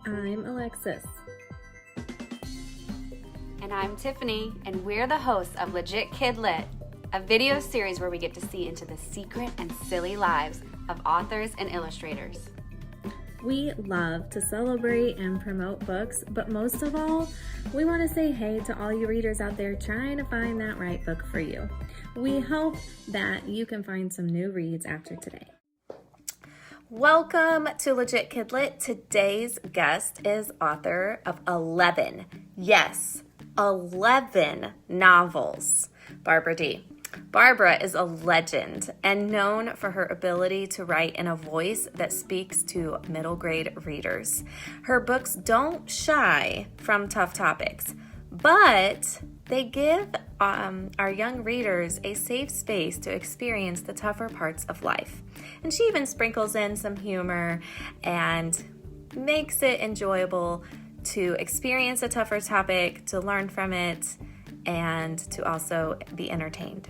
I'm Alexis. And I'm Tiffany, and we're the hosts of Legit KidLit, a video series where we get to see into the secret and silly lives of authors and illustrators. We love to celebrate and promote books, but most of all, we want to say hey to all you readers out there trying to find that right book for you. We hope that you can find some new reads after today. Welcome to Legit KidLit. Today's guest is author of 11 novels, Barbara D. Barbara is a legend and known for her ability to write in a voice that speaks to middle grade readers. Her books don't shy from tough topics, but they give our young readers a safe space to experience the tougher parts of life. And she even sprinkles in some humor and makes it enjoyable to experience a tougher topic, to learn from it, and to also be entertained.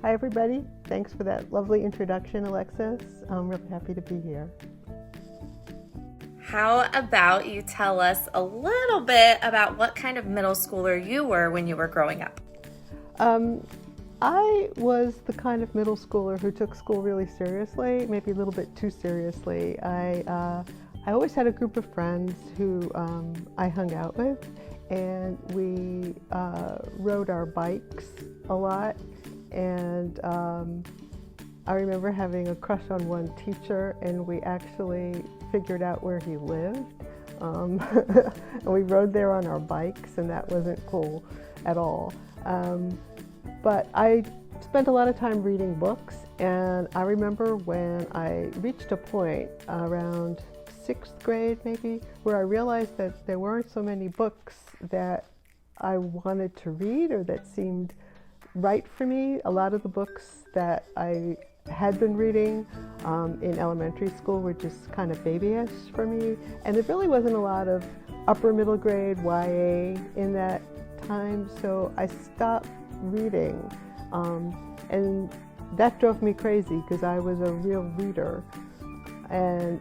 Hi, everybody. Thanks for that lovely introduction, Alexis. I'm really happy to be here. How about you tell us a little bit about what kind of middle schooler you were when you were growing up? I was the kind of middle schooler who took school really seriously, maybe a little bit too seriously. I always had a group of friends who I hung out with, and we rode our bikes a lot. And I remember having a crush on one teacher, and we actually figured out where he lived. And we rode there on our bikes, and that wasn't cool at all. But I spent a lot of time reading books, and I remember when I reached a point around 6th grade maybe, where I realized that there weren't so many books that I wanted to read or that seemed right for me. A lot of the books that I had been reading in elementary school were just kind of babyish for me, and there really wasn't a lot of upper middle grade YA in that time, so I stopped reading, and that drove me crazy because I was a real reader. And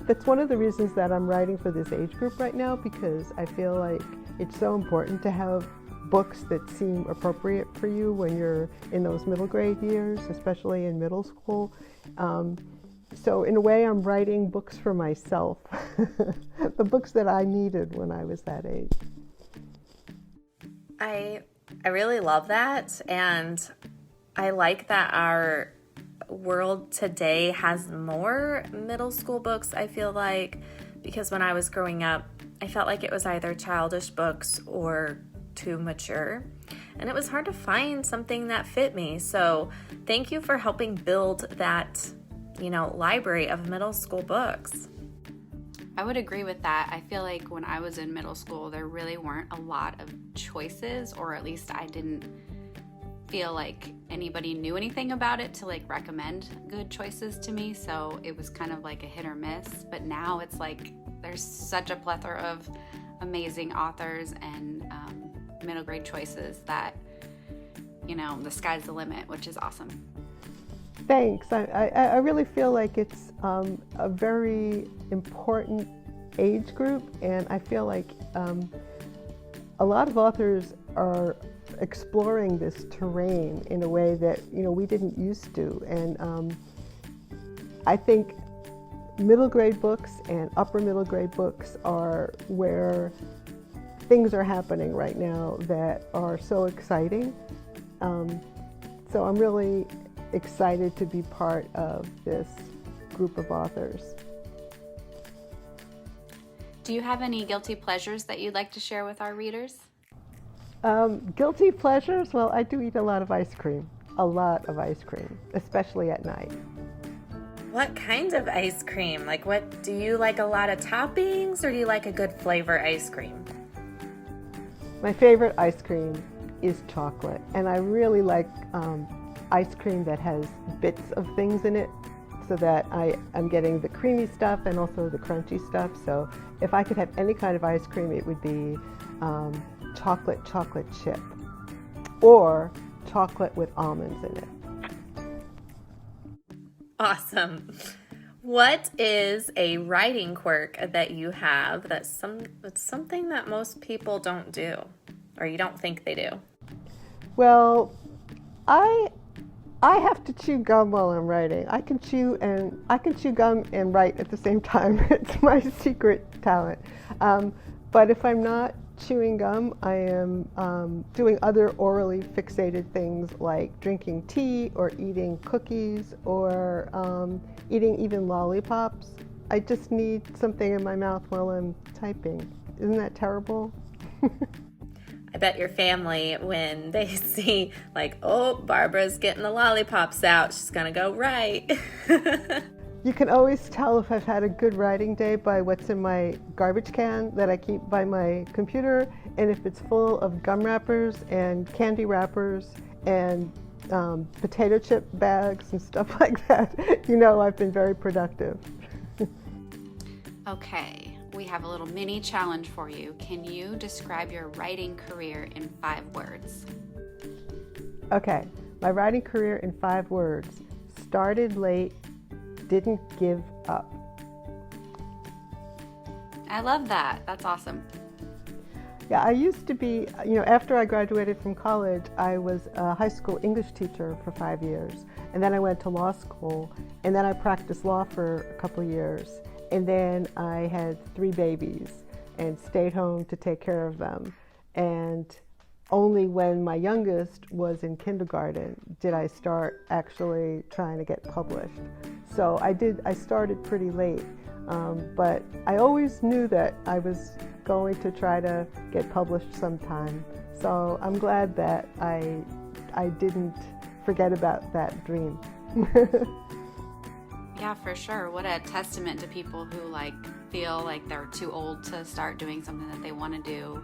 that's one of the reasons that I'm writing for this age group right now, because I feel like it's so important to have books that seem appropriate for you when you're in those middle grade years, especially in middle school. So in a way, I'm writing books for myself, the books that I needed when I was that age. I really love that, and I like that our world today has more middle school books, I feel like, because when I was growing up, I felt like it was either childish books or too mature, and it was hard to find something that fit me. So thank you for helping build that, library of middle school books. I would agree with that. I feel like when I was in middle school, there really weren't a lot of choices, or at least I didn't feel like anybody knew anything about it to recommend good choices to me. So it was kind of like a hit or miss. But now it's like there's such a plethora of amazing authors and middle grade choices that, the sky's the limit, which is awesome. Thanks. I really feel like it's a very important age group, and I feel like a lot of authors are exploring this terrain in a way that we didn't used to, and I think middle grade books and upper middle grade books are where things are happening right now that are so exciting. So I'm really excited to be part of this group of authors. Do you have any guilty pleasures that you'd like to share with our readers? Guilty pleasures? Well, I do eat a lot of ice cream, especially at night. What kind of ice cream? What do you like? A lot of toppings, or do you like a good flavor ice cream? My favorite ice cream is chocolate, and I really like ice cream that has bits of things in it, so that I'm getting the creamy stuff and also the crunchy stuff. So if I could have any kind of ice cream, it would be chocolate chip or chocolate with almonds in it. Awesome. What is a writing quirk that you have that's something that most people don't do, or you don't think they do? Well, I have to chew gum while I'm writing. I can chew gum and write at the same time. It's my secret talent. But if I'm not chewing gum, I am doing other orally fixated things like drinking tea or eating cookies or eating even lollipops. I just need something in my mouth while I'm typing. Isn't that terrible? I bet your family, when they see like, oh, Barbara's getting the lollipops out, she's gonna go write. You can always tell if I've had a good writing day by what's in my garbage can that I keep by my computer, and if it's full of gum wrappers and candy wrappers and potato chip bags and stuff like that, you know I've been very productive. Okay, we have a little mini challenge for you. Can you describe your writing career in 5 words? Okay, my writing career in 5 words. Started late, didn't give up. I love that. That's awesome. Yeah, I used to be, after I graduated from college, I was a high school English teacher for 5 years. And then I went to law school, and then I practiced law for a couple of years. And then I had 3 babies and stayed home to take care of them. And only when my youngest was in kindergarten did I start actually trying to get published. So I started pretty late, but I always knew that I was going to try to get published sometime. So I'm glad that I didn't forget about that dream. Yeah, for sure. What a testament to people who feel like they're too old to start doing something that they want to do.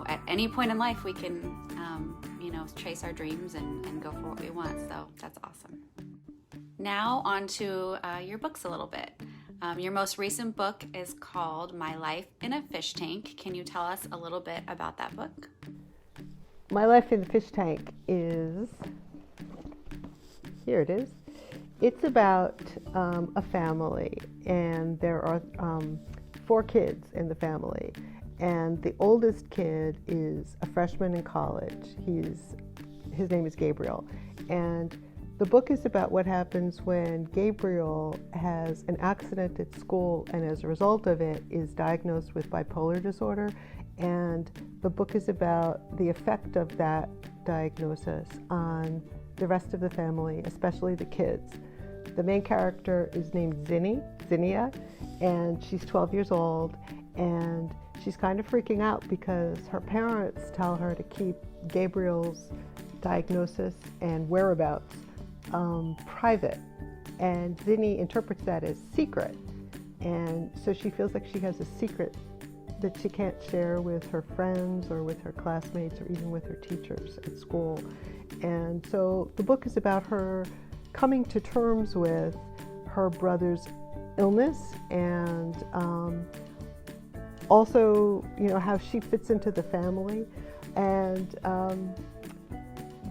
At any point in life we can, chase our dreams and go for what we want. So that's awesome. Now on to your books a little bit. Your most recent book is called My Life in a Fish Tank. Can you tell us a little bit about that book? My Life in the Fish Tank is, here it is. It's about a family, and there are 4 kids in the family. And the oldest kid is a freshman in college. His name is Gabriel. And the book is about what happens when Gabriel has an accident at school and as a result of it is diagnosed with bipolar disorder. And the book is about the effect of that diagnosis on the rest of the family, especially the kids. The main character is named Zinnia, and she's 12 years old, and she's kind of freaking out because her parents tell her to keep Gabriel's diagnosis and whereabouts private, and Zinni interprets that as secret, and so she feels like she has a secret that she can't share with her friends or with her classmates or even with her teachers at school. And so the book is about her coming to terms with her brother's illness and also, how she fits into the family. And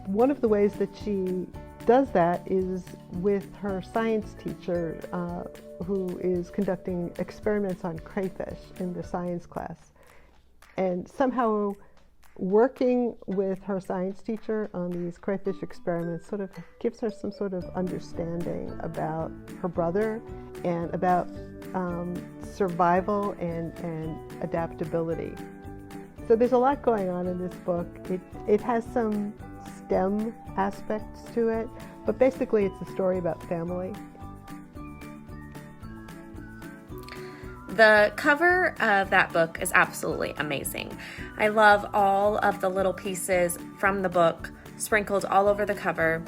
one of the ways that she does that is with her science teacher who is conducting experiments on crayfish in the science class. And somehow working with her science teacher on these crayfish experiments sort of gives her some sort of understanding about her brother and about survival and adaptability. So there's a lot going on in this book. It has some STEM aspects to it, but basically it's a story about family. The cover of that book is absolutely amazing. I love all of the little pieces from the book sprinkled all over the cover,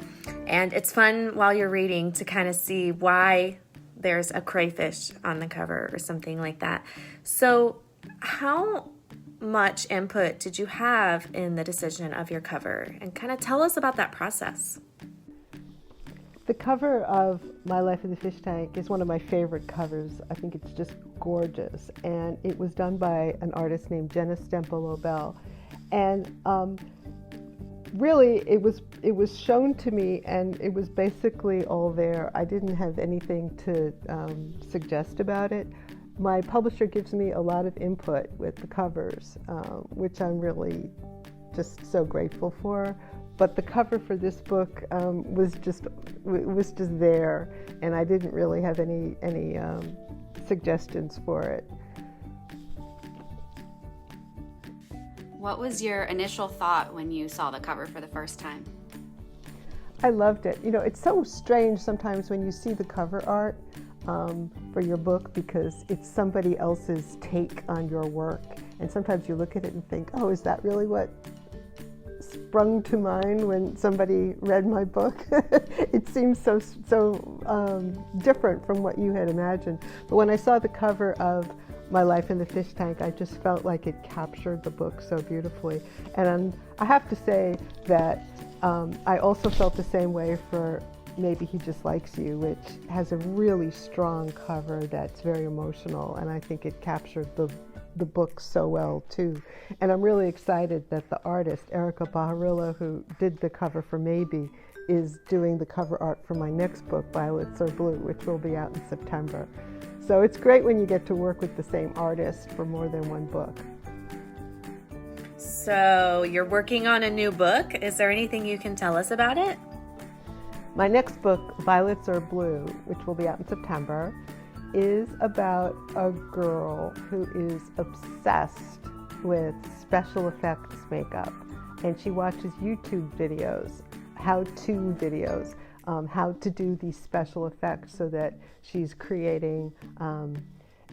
and it's fun while you're reading to kind of see why there's a crayfish on the cover or something like that. So how much input did you have in the decision of your cover? And kind of tell us about that process. The cover of My Life in the Fish Tank is one of my favorite covers. I think it's just gorgeous. And it was done by an artist named Jenna Stempel-Lobel. And really, it was shown to me, and it was basically all there. I didn't have anything to suggest about it. My publisher gives me a lot of input with the covers, which I'm really just so grateful for. But the cover for this book was just there, and I didn't really have any suggestions for it. What was your initial thought when you saw the cover for the first time? I loved it. You know, it's so strange sometimes when you see the cover art for your book, because it's somebody else's take on your work. And sometimes you look at it and think, oh, is that really what sprung to mind when somebody read my book? It seems so different from what you had imagined. But when I saw the cover of My Life in the Fish Tank, I just felt like it captured the book so beautifully. And I have to say that I also felt the same way for Maybe He Just Likes You, which has a really strong cover that's very emotional, and I think it captured the book so well too. And I'm really excited that the artist, Erica Baharillo, who did the cover for Maybe, is doing the cover art for my next book, Violets Are Blue, which will be out in September. So it's great when you get to work with the same artist for more than one book. So you're working on a new book. Is there anything you can tell us about it? My next book, Violets Are Blue, which will be out in September, is about a girl who is obsessed with special effects makeup. And she watches YouTube videos, how-to videos, how to do these special effects, so that she's creating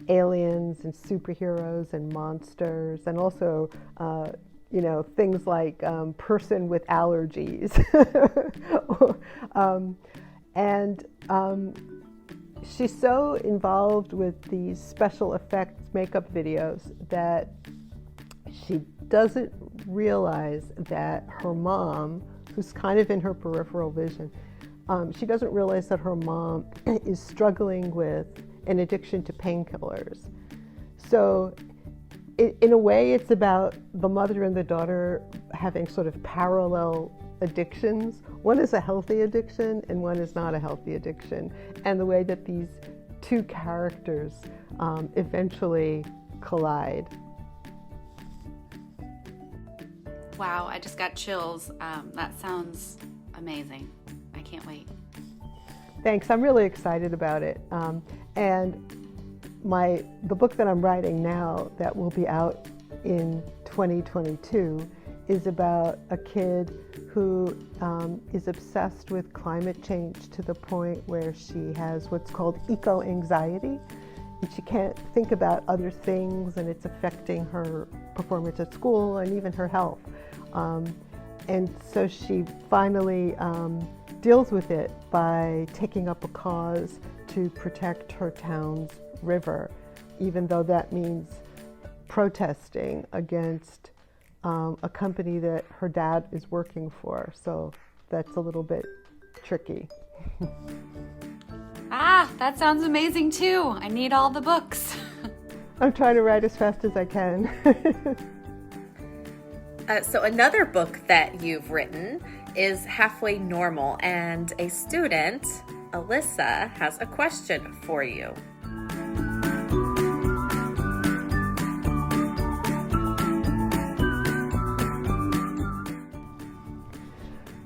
aliens and superheroes and monsters, and also things like person with allergies. She's so involved with these special effects makeup videos that she doesn't realize that her mom, who's kind of in her peripheral vision, she doesn't realize that her mom is struggling with an addiction to painkillers. So in a way, it's about the mother and the daughter having sort of parallel addictions. One is a healthy addiction and one is not a healthy addiction. And the way that these two characters eventually collide. Wow, I just got chills. That sounds amazing. I can't wait. Thanks, I'm really excited about it. The book that I'm writing now, that will be out in 2022, is about a kid who is obsessed with climate change to the point where she has what's called eco-anxiety, and she can't think about other things, and it's affecting her performance at school and even her health. And so she finally deals with it by taking up a cause to protect her town's river, even though that means protesting against a company that her dad is working for. So that's a little bit tricky. That sounds amazing too. I need all the books. I'm trying to write as fast as I can. So another book that you've written is Halfway Normal, and a student, Alyssa, has a question for you.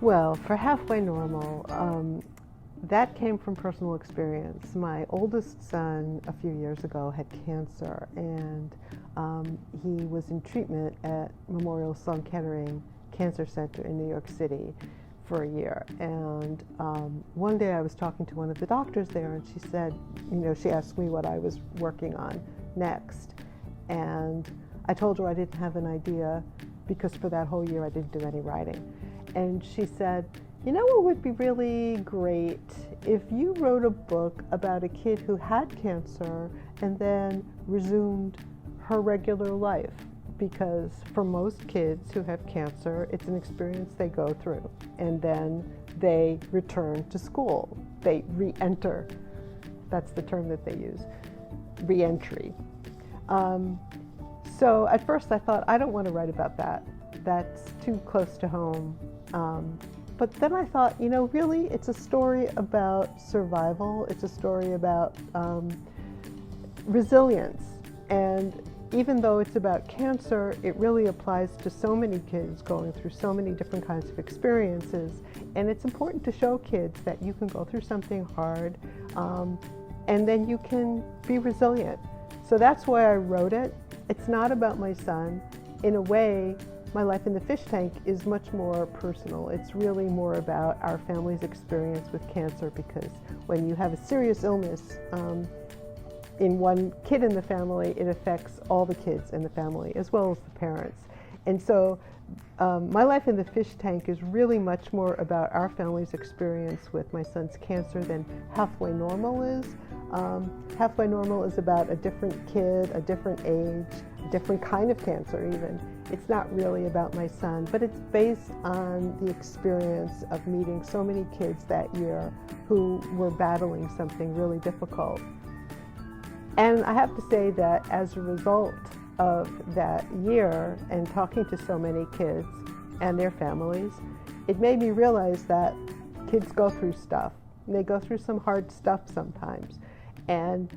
Well, for Halfway Normal, that came from personal experience. My oldest son, a few years ago, had cancer, and he was in treatment at Memorial Sloan Kettering Cancer Center in New York City for a year. And one day I was talking to one of the doctors there, and she said, she asked me what I was working on next. And I told her I didn't have an idea, because for that whole year I didn't do any writing. And she said, what would be really great if you wrote a book about a kid who had cancer and then resumed her regular life. Because for most kids who have cancer, it's an experience they go through, and then they return to school. They re-enter. That's the term that they use, re-entry. So at first I thought, I don't want to write about that. That's too close to home But then I thought, really, it's a story about survival. It's a story about resilience. And even though it's about cancer, it really applies to so many kids going through so many different kinds of experiences. And it's important to show kids that you can go through something hard, and then you can be resilient. So that's why I wrote it. It's not about my son. In a way, My Life in the Fish Tank is much more personal. It's really more about our family's experience with cancer, because when you have a serious illness in one kid in the family, it affects all the kids in the family as well as the parents. And so My Life in the Fish Tank is really much more about our family's experience with my son's cancer than Halfway Normal is. Halfway Normal is about a different kid, a different age, a different kind of cancer even. It's not really about my son, but it's based on the experience of meeting so many kids that year who were battling something really difficult. And I have to say that as a result of that year and talking to so many kids and their families, it made me realize that kids go through stuff. They go through some hard stuff sometimes. And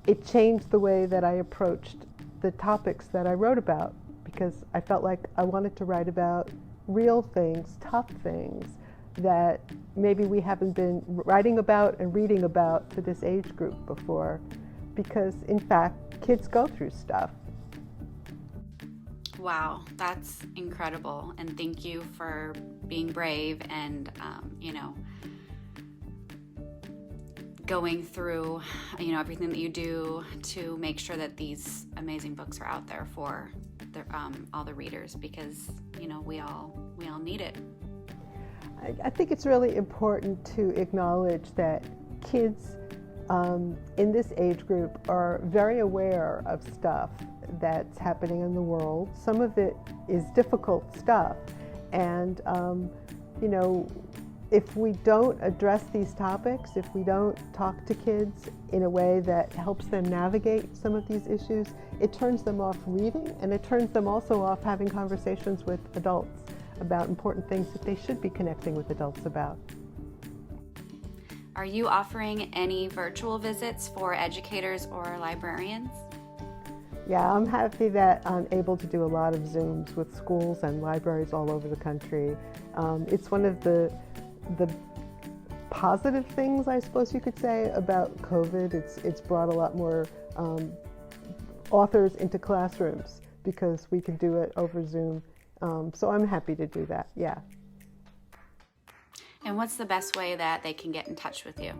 it changed the way that I approached the topics that I wrote about, because I felt like I wanted to write about real things, tough things that maybe we haven't been writing about and reading about for this age group before. Because in fact, kids go through stuff. Wow, that's incredible. And thank you for being brave and, going through, everything that you do to make sure that these amazing books are out there for all the readers, because, we all need it. I think it's really important to acknowledge that kids in this age group are very aware of stuff that's happening in the world. Some of it is difficult stuff, and if we don't address these topics, if we don't talk to kids in a way that helps them navigate some of these issues, it turns them off reading, and it turns them also off having conversations with adults about important things that they should be connecting with adults about. Are you offering any virtual visits for educators or librarians? Yeah, I'm happy that I'm able to do a lot of Zooms with schools and libraries all over the country. It's one of the positive things, I suppose you could say, about COVID. It's brought a lot more authors into classrooms because we can do it over Zoom. So I'm happy to do that, yeah. And what's the best way that they can get in touch with you?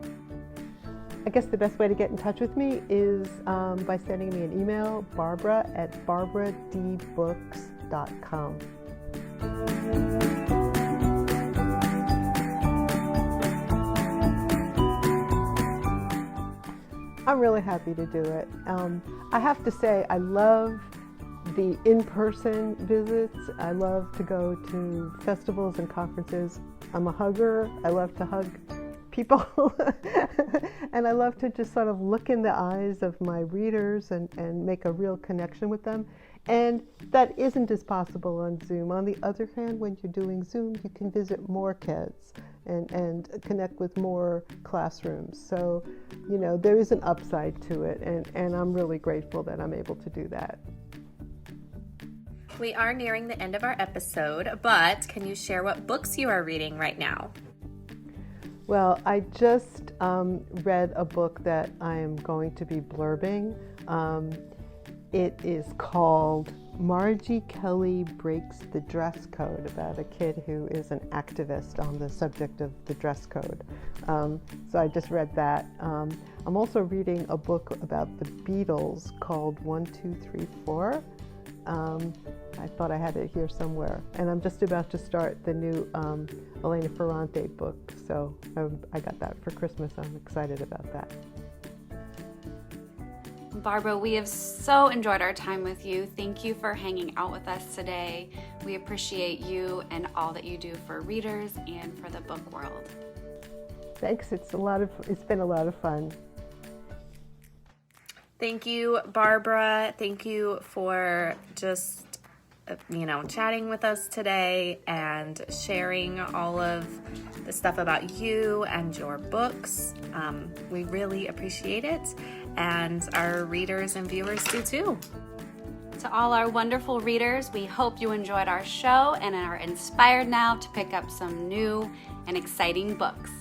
I guess the best way to get in touch with me is by sending me an email, barbara@barbradbooks.com. I'm really happy to do it. I have to say, I love the in-person visits. I love to go to festivals and conferences. I'm a hugger. I love to hug people. And I love to just sort of look in the eyes of my readers and make a real connection with them. And that isn't as possible on Zoom. On the other hand, when you're doing Zoom, you can visit more kids and connect with more classrooms. So, there is an upside to it, and I'm really grateful that I'm able to do that. We are nearing the end of our episode, but can you share what books you are reading right now? Well, I just read a book that I am going to be blurbing. It is called Margie Kelly Breaks the Dress Code, about a kid who is an activist on the subject of the dress code. So I just read that. I'm also reading a book about the Beatles called 1, 2, 3, 4. I thought I had it here somewhere. And I'm just about to start the new Elena Ferrante book. So I got that for Christmas. I'm excited about that. Barbara, we have so enjoyed our time with you. Thank you for hanging out with us today. We appreciate you and all that you do for readers and for the book world. Thanks. It's been a lot of fun. Thank you, Barbara. Thank you for just chatting with us today and sharing all of the stuff about you and your books. We really appreciate it, and our readers and viewers do too. To all our wonderful readers, we hope you enjoyed our show and are inspired now to pick up some new and exciting books.